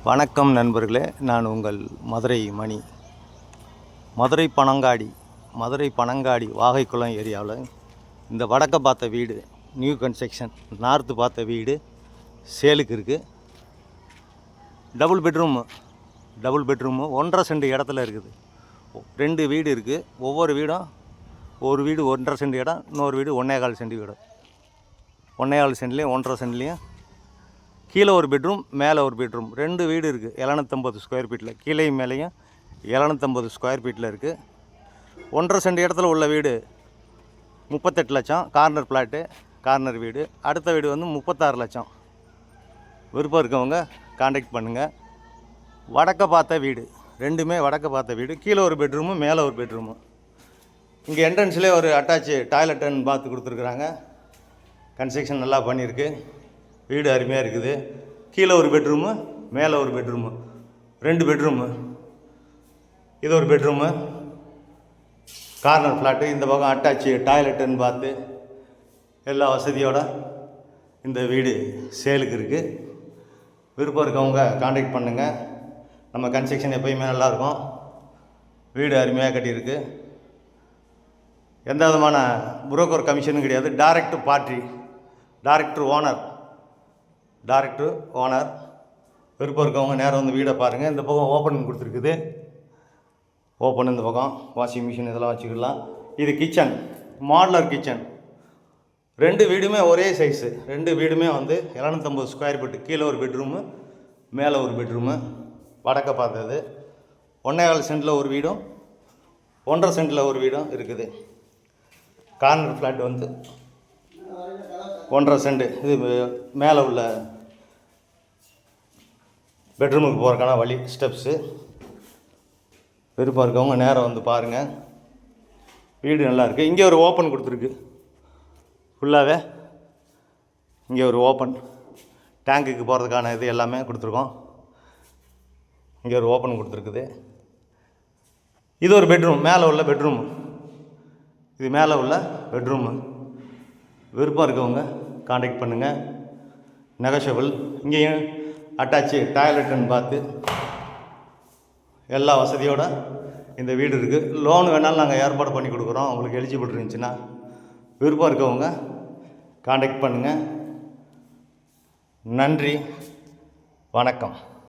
வணக்கம் நண்பர்களே, நான் உங்கள் மதுரை மணி. மதுரை பனங்காடி வாகைக்குளம் ஏரியாவில் இந்த வடக்க பார்த்த வீடு நியூ கன்ஸ்ட்ரக்ஷன், நார்த்து பார்த்த வீடு சேலுக்கு இருக்குது. டபுள் பெட்ரூமு 1.5 சென்ட் இடத்துல இருக்குது. 2 வீடு இருக்குது. ஒவ்வொரு வீடும், ஒரு வீடு 1.5 சென்ட் இடம், இன்னொரு வீடு 1.25 சென்ட் வீடு. 1.25 சென்ட்லேயும் 1.5 சென்ட்லேயும் கீழே ஒரு பெட்ரூம், மேலே ஒரு பெட்ரூம், 2 வீடு இருக்குது. 750 ஸ்கொயர் ஃபீட்டில், கீழே மேலேயும் 750 ஸ்கொயர் ஃபீட்டில் இருக்குது. 1.5 சென்ட் இடத்துல உள்ள வீடு 38 லட்சம். கார்னர் பிளாட்டு, கார்னர் வீடு. அடுத்த வீடு வந்து 36 லட்சம். விருப்பம் இருக்கவங்க காண்டாக்ட் பண்ணுங்கள். வடக்க பார்த்த வீடு, ரெண்டுமே வடக்க பார்த்த வீடு. கீழே ஒரு பெட்ரூமு, மேலே ஒரு பெட்ரூமு. இங்கே என்ட்ரன்ஸ்லேயே ஒரு அட்டாச்சு டாய்லெட் அண்ட் பாத் கொடுத்துருக்குறாங்க. கன்ஸ்ட்ரக்ஷன் நல்லா பண்ணியிருக்கு. வீடு அருமையாக இருக்குது. கீழே ஒரு பெட்ரூமு, மேலே ஒரு பெட்ரூமு, 2 பெட்ரூமு. இது ஒரு பெட்ரூமு, கார்னர் ஃப்ளாட்டு. இந்த பக்கம் அட்டாச்சு டாய்லெட்டுன்னு பார்த்து எல்லா வசதியோடு இந்த வீடு சேலுக்கு இருக்குது. விருப்பம் இருக்கவங்க காண்டாக்ட் பண்ணுங்கள். நம்ம கன்ஸ்ட்ரக்ஷன் எப்போயுமே நல்லாயிருக்கும். வீடு அருமையாக கட்டியிருக்கு. எந்த விதமான புரோக்கர் கமிஷனும் கிடையாது. Director owner. விருப்பம் இருக்கவங்க நேரம் வந்து வீடை பாருங்கள். இந்த பக்கம் ஓப்பன் கொடுத்துருக்குது. இந்த பக்கம் வாஷிங் மிஷின் இதெல்லாம் வச்சுக்கலாம். இது கிச்சன், மாடுலர் கிச்சன். 2 வீடுமே ஒரே சைஸு. 2 வீடுமே வந்து 750 ஸ்கொயர் ஃபீட்டு. கீழே ஒரு பெட்ரூமு, மேலே ஒரு பெட்ரூமு. வடக்க பார்த்தது. 1.25 சென்ட்டில் ஒரு வீடும், 1.5 சென்ட்டில் ஒரு வீடும் இருக்குது. கார்னர் ஃப்ளாட் வந்து 1.5 சென்ட். இது மேலே உள்ள பெட்ரூமுக்கு போகிறக்கான வழி, ஸ்டெப்ஸு. விருப்பம் இருக்கவங்க நேரம் வந்து பாருங்கள். வீடு நல்லாயிருக்கு. இங்கே ஒரு ஓப்பன் கொடுத்துருக்கு. ஃபுல்லாகவே இங்கே ஒரு ஓப்பன், டேங்குக்கு போகிறதுக்கான இது எல்லாமே கொடுத்துருக்கோம். இங்கே ஒரு ஓப்பன் கொடுத்துருக்குது. இது ஒரு பெட்ரூம், மேலே உள்ள பெட்ரூமு. இது மேலே உள்ள பெட்ரூமு. விருப்பம் இருக்கவங்க காண்டாக்ட் பண்ணுங்கள். நெகோஷியபிள். இங்கேயும் அட்டாச்சு டாய்லெட்டுன்னு பார்த்து எல்லா வசதியோடு இந்த வீடு இருக்குது. லோன் வேணாலும் நாங்கள் ஏற்பாடு பண்ணி கொடுக்குறோம். உங்களுக்கு எலிஜிபிள் இருந்துச்சுன்னா விருப்பம் இருக்கவங்க காண்டாக்ட் பண்ணுங்கள். நன்றி, வணக்கம்.